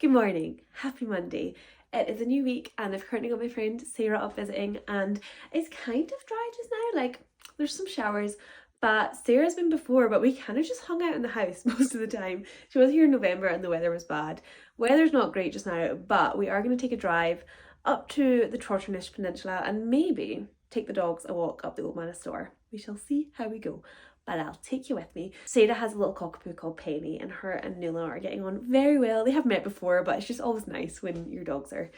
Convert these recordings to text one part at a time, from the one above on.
Good morning, happy Monday. It is a new week and I've currently got my friend Sarah up visiting and it's kind of dry just now, like there's some showers, but Sarah's been before, but we kind of just hung out in the house most of the time. She was here in November and the weather was bad. Weather's not great just now, but we are going to take a drive up to the Trotternish Peninsula and maybe take the dogs a walk up the Old Manor Store. We shall see how we go. But I'll take you with me. Sarah has a little cockapoo called Penny and her and Nuala are getting on very well. They have met before, but it's just always nice when your dogs are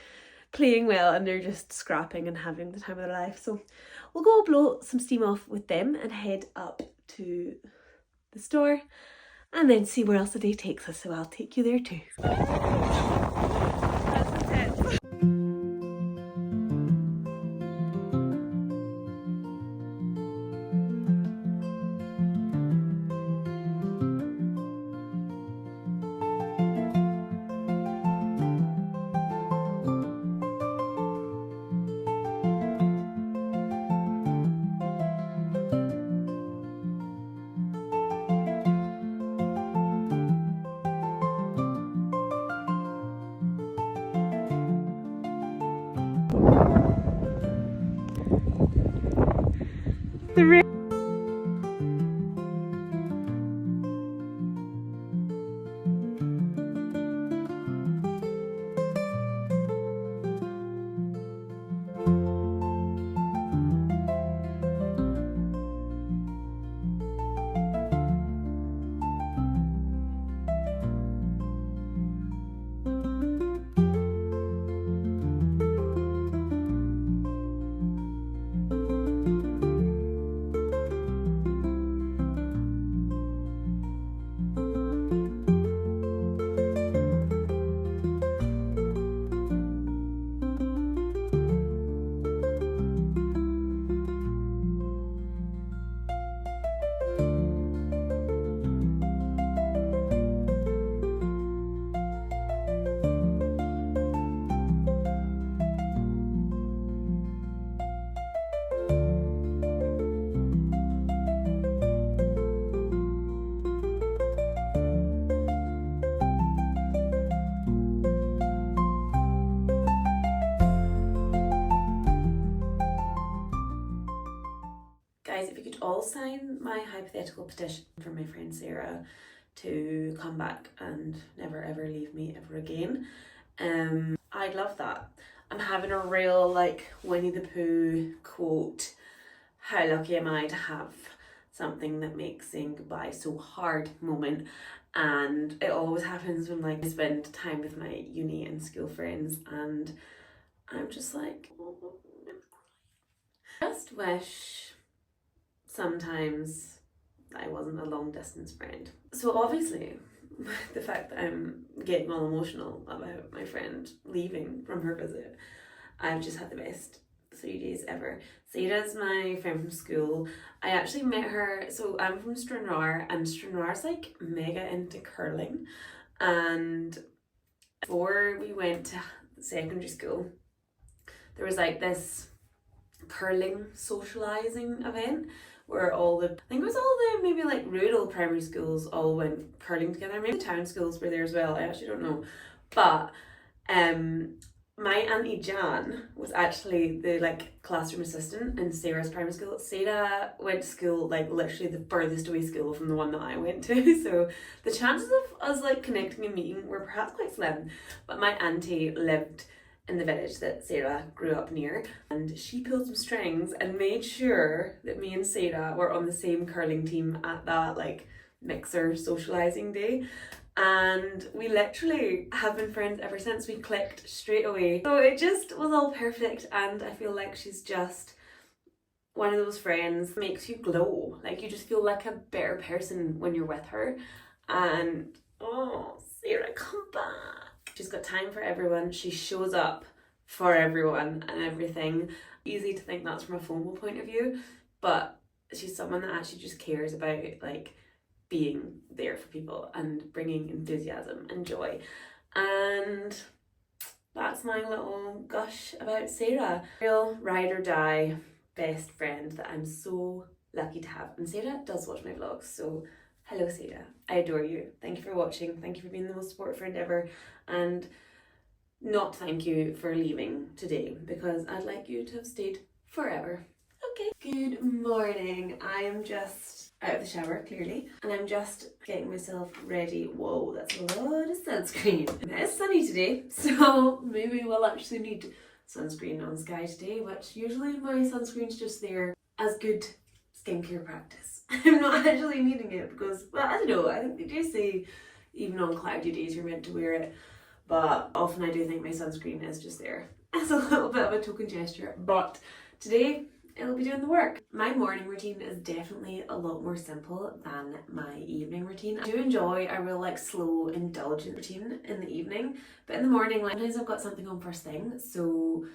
playing well and they're just scrapping and having the time of their life. So we'll go blow some steam off with them and head up to the store and then see where else the day takes us. So I'll take you there too. That's intense. The rain. Guys, if you could all sign my hypothetical petition for my friend Sarah to come back and never ever leave me ever again, I'd love that. I'm having a real like Winnie the Pooh quote, how lucky am I to have something that makes saying goodbye so hard moment. And it always happens when like I spend time with my uni and school friends and I'm just like, oh, just wish sometimes I wasn't a long distance friend. So obviously the fact that I'm getting all emotional about my friend leaving from her visit, I've just had the best 3 days ever. Sarah's my friend from school. I actually met her, so I'm from Stranraer and Stranraer's like mega into curling, and before we went to secondary school there was like this curling socializing event where all the, I think it was all the maybe like rural primary schools all went curling together. Maybe the town schools were there as well. I actually don't know. But my auntie Jan was actually the like classroom assistant in Sarah's primary school. Sarah went to school like literally the furthest away school from the one that I went to. So the chances of us like connecting and meeting were perhaps quite slim. But my auntie lived in the village that Sarah grew up near, and she pulled some strings and made sure that me and Sarah were on the same curling team at that like mixer socializing day, and we literally have been friends ever since. We clicked straight away, so it just was all perfect, and I feel like she's just one of those friends that makes you glow. Like you just feel like a better person when you're with her. And oh, Sarah, come back. She's got time for everyone. She shows up for everyone and everything. Easy to think that's from a FOMO point of view, but she's someone that actually just cares about like being there for people and bringing enthusiasm and joy. And that's my little gush about Sarah. Real ride or die best friend that I'm so lucky to have. And Sarah does watch my vlogs, so Hello Sarah, I adore you. Thank you for watching, thank you for being the most supportive friend ever, and not thank you for leaving today because I'd like you to have stayed forever. Okay. Good morning. I am just out of the shower, clearly, and I'm just getting myself ready. Whoa, that's a lot of sunscreen. It's sunny today, so maybe we'll actually need sunscreen on Sky today, which usually my sunscreen's just there as good skincare practice. I'm not actually needing it because, well, I don't know, I think they do say even on cloudy days you're meant to wear it, but often I do think my sunscreen is just there as a little bit of a token gesture. But today it'll be doing the work. My morning routine is definitely a lot more simple than my evening routine. I do enjoy a real slow indulgent routine in the evening, but in the morning sometimes I've got something on first thing, so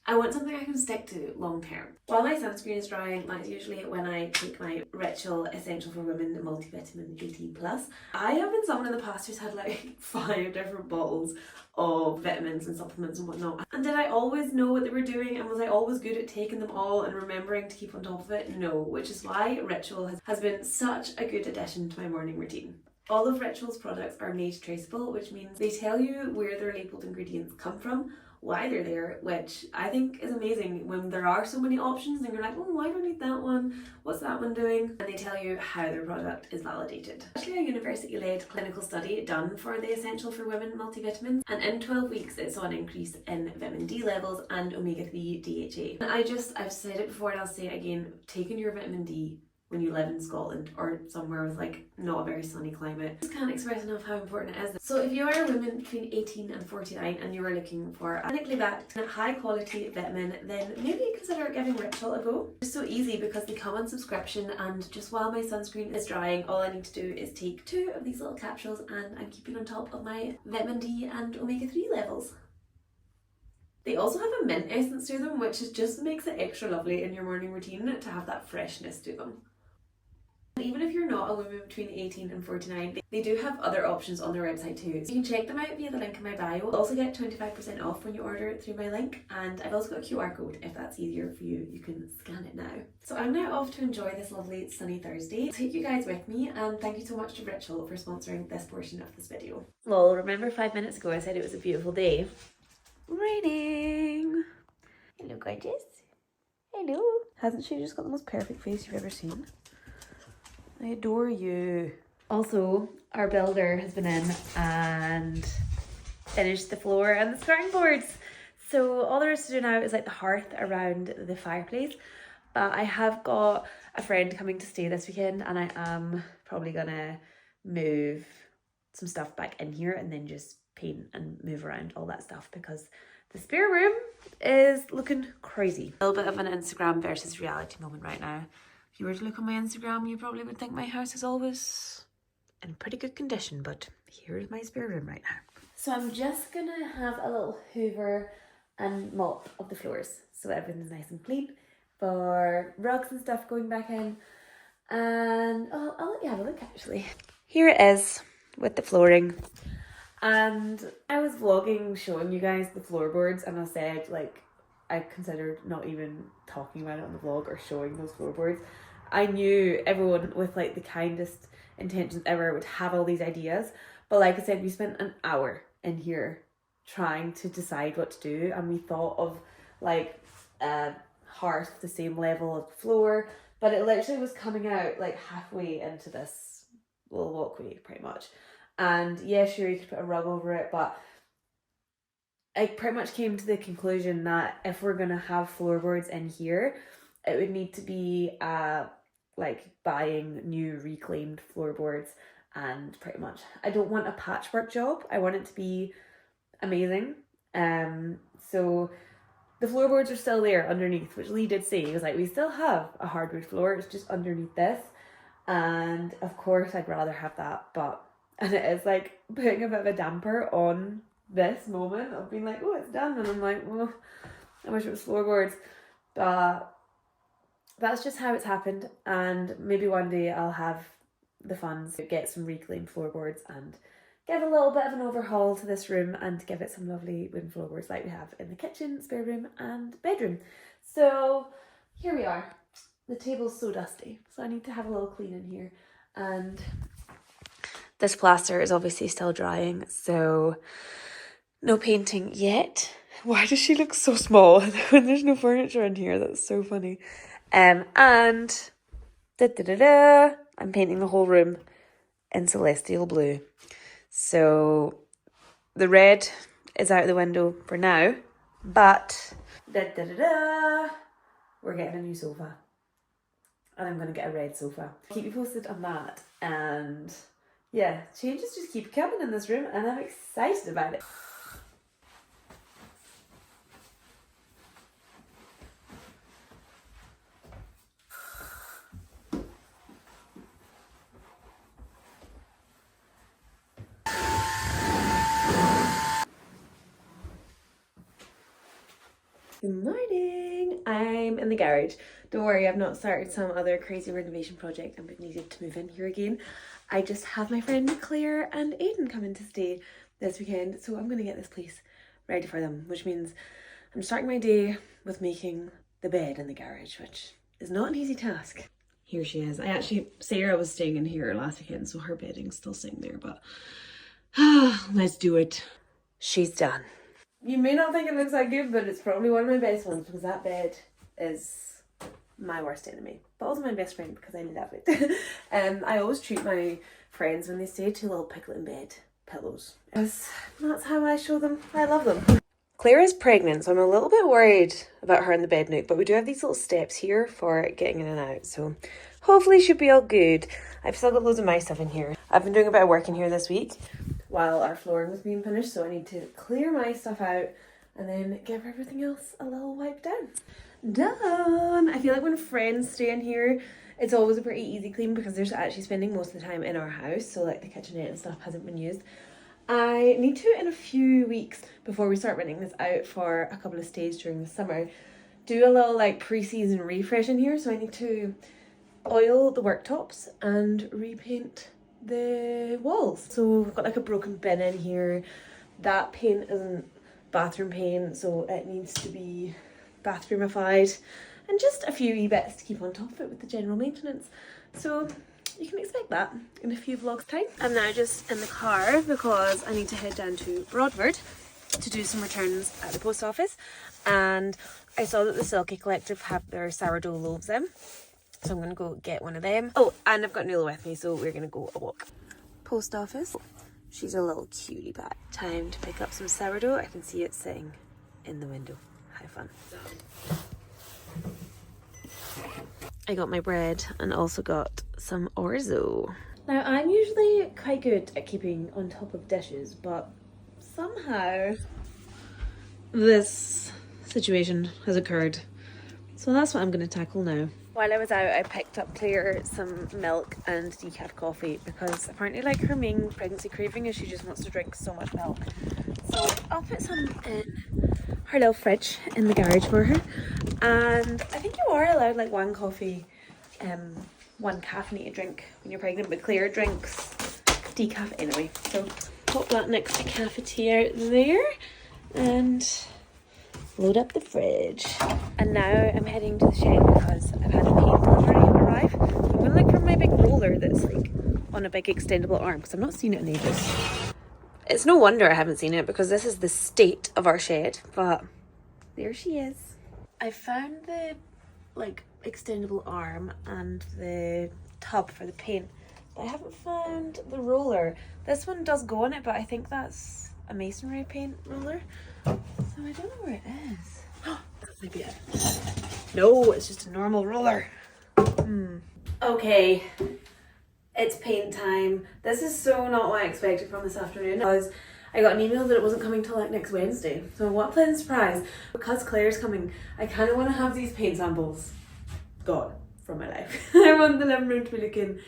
I want something I can stick to long term. While my sunscreen is drying, that's usually when I take my Ritual Essential for Women multivitamin 18+. I have been someone in the past who's had 5 different bottles of vitamins and supplements and whatnot. And did I always know what they were doing, and was I always good at taking them all and remembering to keep on top of it? No, which is why Ritual has been such a good addition to my morning routine. All of Ritual's products are made traceable, which means they tell you where their labelled ingredients come from, why they're there, which I think is amazing when there are so many options and you're like, oh, I don't need that one, what's that one doing? And they tell you how their product is validated. Actually, a university-led clinical study done for the Essential for Women multivitamins, and in 12 weeks it saw an increase in vitamin D levels and omega-3 DHA. And I've said it before and I'll say it again, taking your vitamin D when you live in Scotland or somewhere with not a very sunny climate, just can't express enough how important it is. So if you are a woman between 18 and 49 and you are looking for a clinically backed high quality vitamin, then maybe consider giving Ritual a go. It's so easy because they come on subscription, and just while my sunscreen is drying, all I need to do is take 2 of these little capsules and I'm keeping on top of my vitamin D and omega-3 levels. They also have a mint essence to them, which just makes it extra lovely in your morning routine to have that freshness to them. Even if you're not a woman between 18 and 49, they do have other options on their website too. So you can check them out via the link in my bio. You'll also get 25% off when you order it through my link, and I've also got a QR code if that's easier for you. You can scan it now. So I'm now off to enjoy this lovely sunny Thursday. I'll take you guys with me, and thank you so much to Ritual for sponsoring this portion of this video. Well, remember 5 minutes ago I said it was a beautiful day? Raining! Hello gorgeous. Hello. Hasn't she just got the most perfect face you've ever seen? I adore you. Also, our builder has been in and finished the floor and the skirting boards. So all there is to do now is the hearth around the fireplace. But I have got a friend coming to stay this weekend, and I am probably gonna move some stuff back in here and then just paint and move around all that stuff because the spare room is looking crazy. A little bit of an Instagram versus reality moment right now. If you were to look on my Instagram, you probably would think my house is always in pretty good condition, but here's my spare room right now. So I'm just gonna have a little hoover and mop of the floors so everything's nice and clean for rugs and stuff going back in. And I'll let you have a look actually. Here it is with the flooring. And I was vlogging showing you guys the floorboards, and I said I considered not even talking about it on the vlog or showing those floorboards. I knew everyone with the kindest intentions ever would have all these ideas, but like I said, we spent an hour in here trying to decide what to do, and we thought of a hearth the same level of the floor, but it literally was coming out halfway into this little walkway pretty much. And yeah, sure, you could put a rug over it, but I pretty much came to the conclusion that if we're gonna have floorboards in here, it would need to be buying new reclaimed floorboards, and pretty much I don't want a patchwork job. I want it to be amazing. So the floorboards are still there underneath, which Lee did say. He was we still have a hardwood floor, it's just underneath this. And of course I'd rather have that, and it is putting a bit of a damper on this moment of being oh, it's done, and I'm well, I wish it was floorboards, but that's just how it's happened. And maybe one day I'll have the funds to get some reclaimed floorboards and give a little bit of an overhaul to this room and give it some lovely wooden floorboards like we have in the kitchen, spare room and bedroom. So here we are. The table's so dusty, so I need to have a little clean in here, and This plaster is obviously still drying, so no painting yet. Why does she look so small when there's no furniture in here? That's so funny. And I'm painting the whole room in celestial blue. So the red is out the window for now, but we're getting a new sofa. And I'm going to get a red sofa. Keep you posted on that. And yeah, changes just keep coming in this room and I'm excited about it. Good morning. I'm in the garage. Don't worry, I've not started some other crazy renovation project and we've needed to move in here again. I just have my friend Claire and Aiden coming to stay this weekend, so I'm going to get this place ready for them, which means I'm starting my day with making the bed in the garage, which is not an easy task. Here she is. Sarah was staying in here last weekend, so her bedding's still sitting there, but let's do it. She's done. You may not think it looks that good, but it's probably one of my best ones because that bed is my worst enemy, but also my best friend because I love it. I always treat my friends when they stay to little piglet in bed pillows. That's how I show them I love them. Claire is pregnant, so I'm a little bit worried about her in the bed nook, but we do have these little steps here for getting in and out, so hopefully she'll be all good. I've still got loads of my stuff in here. I've been doing a bit of work in here this week while our flooring was being finished, so I need to clear my stuff out and then give everything else a little wipe down. Done! I feel like when friends stay in here, it's always a pretty easy clean because they're actually spending most of the time in our house, so like the kitchenette and stuff hasn't been used. I need to, in a few weeks before we start renting this out for a couple of stays during the summer, do a little like pre-season refresh in here. So I need to oil the worktops and repaint the walls. So I've got like a broken bin in here. That paint isn't bathroom paint, so it needs to be bathroomified, and just a few wee bits to keep on top of it with the general maintenance. So you can expect that in a few vlogs time. I'm now just in the car because I need to head down to Broadford to do some returns at the post office, and I saw that the Silky Collective have their sourdough loaves in, so I'm going to go get one of them. Oh, and I've got Nuala with me, so we're going to go a walk. Post office. She's a little cutie pie. Time to pick up some sourdough. I can see it sitting in the window. Have fun. I got my bread and also got some orzo. Now, I'm usually quite good at keeping on top of dishes, but somehow this situation has occurred. So that's what I'm going to tackle now. While I was out, I picked up Claire some milk and decaf coffee because apparently like her main pregnancy craving is she just wants to drink so much milk. So I'll put some in her little fridge in the garage for her. And I think you are allowed like one coffee, one caffeinated drink when you're pregnant, but Claire drinks decaf anyway. So pop that next to cafetiere there and load up the fridge. And now I'm heading to the shed because I've had a paint delivery arrive. So I'm going to look for my big roller that's like on a big extendable arm because I've not seen it in ages. It's no wonder I haven't seen it because this is the state of our shed, but there she is. I found the like extendable arm and the tub for the paint, but I haven't found the roller. This one does go on it, but I think that's a masonry paint roller, so I don't know where it is. That might be it. No, it's just a normal roller. Okay, it's paint time. This is so not what I expected from this afternoon because I got an email that it wasn't coming till like next Wednesday. So what a pleasant surprise. Because Claire's coming, I kind of want to have these paint samples gone from my life. I want the living room to be looking,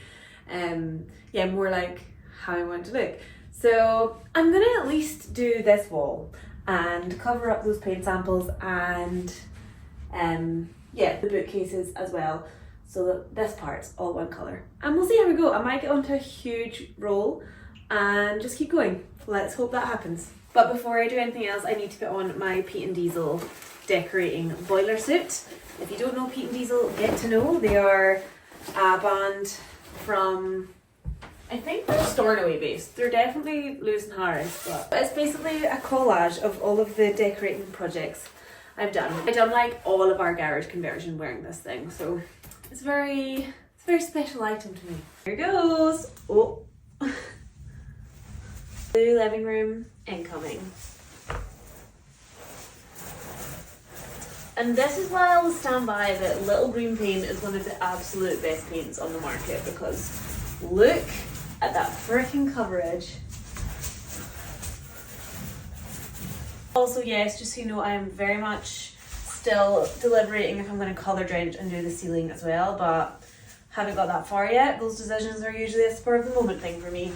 yeah, more like how I want to look. So I'm going to at least do this wall and cover up those paint samples and, yeah, the bookcases as well. So that this part's all one colour. And we'll see how we go. I might get onto a huge roll and just keep going. Let's hope that happens. But before I do anything else, I need to put on my Pete and Diesel decorating boiler suit. If you don't know Pete and Diesel, get to know. They are a band from I think they're Stornoway based. They're definitely Lewis and Harris, but it's basically a collage of all of the decorating projects I've done. I've done like all of our garage conversion wearing this thing, so it's a very special item to me. Here goes. Oh. Blue living room incoming. And this is why I will stand by that Little Greene Paint is one of the absolute best paints on the market, because look at that freaking coverage. Also, yes, just so you know, I am very much still deliberating if I'm going to colour drench and do the ceiling as well, but haven't got that far yet. Those decisions are usually a spur of the moment thing for me.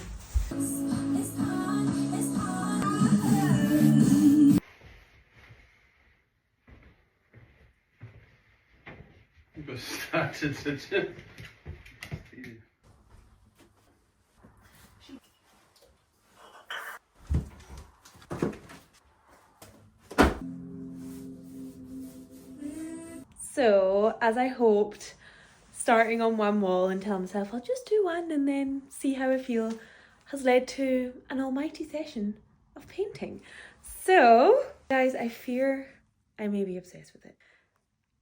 So, as I hoped, starting on one wall and telling myself I'll just do one and then see how I feel has led to an almighty session of painting. So, guys, I fear I may be obsessed with it.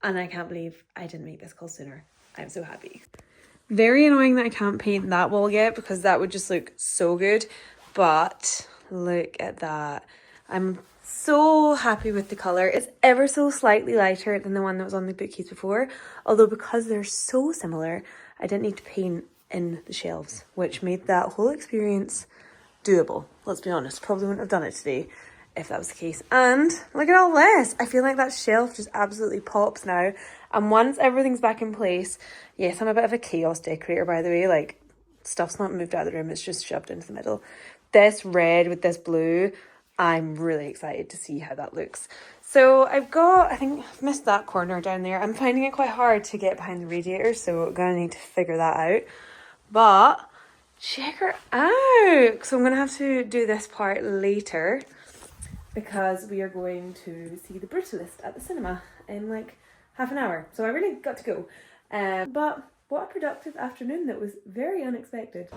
And I can't believe I didn't make this call sooner. I'm so happy. Very annoying that I can't paint that wall yet, because that would just look so good. But look at that. I'm so happy with the colour. It's ever so slightly lighter than the one that was on the bookcase before. Although because they're so similar, I didn't need to paint in the shelves, which made that whole experience doable. Let's be honest, probably wouldn't have done it today if that was the case. And look at all this. I feel like that shelf just absolutely pops now. And once everything's back in place, yes, I'm a bit of a chaos decorator, by the way. Like, stuff's not moved out of the room, it's just shoved into the middle. This red with this blue, I'm really excited to see how that looks. So I think I've missed that corner down there. I'm finding it quite hard to get behind the radiator, so I'm gonna need to figure that out. But check her out. So I'm gonna have to do this part later, because we are going to see The Brutalist at the cinema in like half an hour. So I really got to go. But what a productive afternoon that was very unexpected.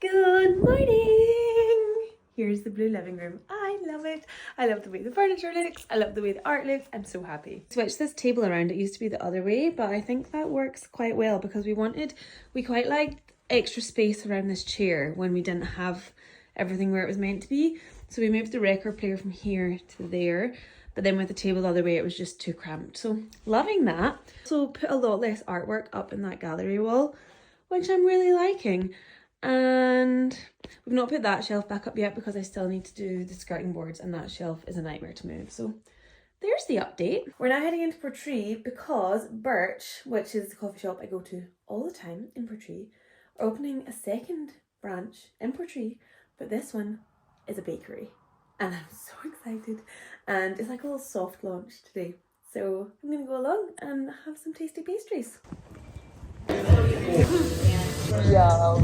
Good morning! Here's the blue living room. I love it. I love the way the furniture looks. I love the way the art looks. I'm so happy. Switch this table around. It used to be the other way, but I think that works quite well because we quite liked extra space around this chair when we didn't have everything where it was meant to be. So we moved the record player from here to there. But then with the table the other way, it was just too cramped. So loving that. So put a lot less artwork up in that gallery wall, which I'm really liking. And we've not put that shelf back up yet because I still need to do the skirting boards, and that shelf is a nightmare to move. So there's the update. We're now heading into Portree because Birch, which is the coffee shop I go to all the time in Portree, are opening a second branch in Portree, but this one is a bakery. And I'm so excited. And it's like a little soft launch today. So I'm going to go along and have some tasty pastries. Yo.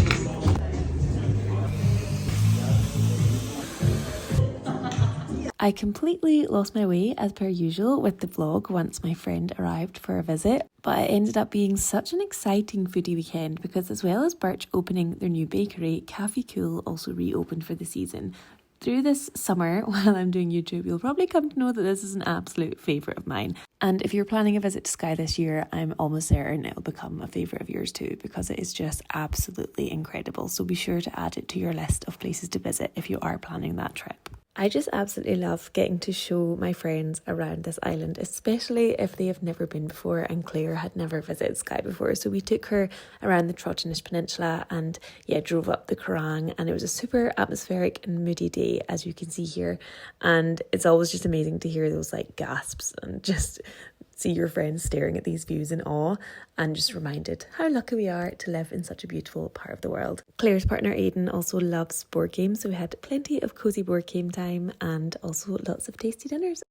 I completely lost my way as per usual with the vlog once my friend arrived for a visit, but it ended up being such an exciting foodie weekend because as well as Birch opening their new bakery, Cafe Cool also reopened for the season. Through this summer, while I'm doing YouTube, you'll probably come to know that this is an absolute favourite of mine. And if you're planning a visit to Skye this year, I'm almost certain it'll become a favourite of yours too, because it is just absolutely incredible. So be sure to add it to your list of places to visit if you are planning that trip. I just absolutely love getting to show my friends around this island, especially if they have never been before, and Claire had never visited Skye before. So we took her around the Trotternish Peninsula and drove up the Kerrang, and it was a super atmospheric and moody day, as you can see here. And it's always just amazing to hear those like gasps and just see your friends staring at these views in awe, and just reminded how lucky we are to live in such a beautiful part of the world. Claire's partner Aidan also loves board games, so we had plenty of cosy board game time and also lots of tasty dinners.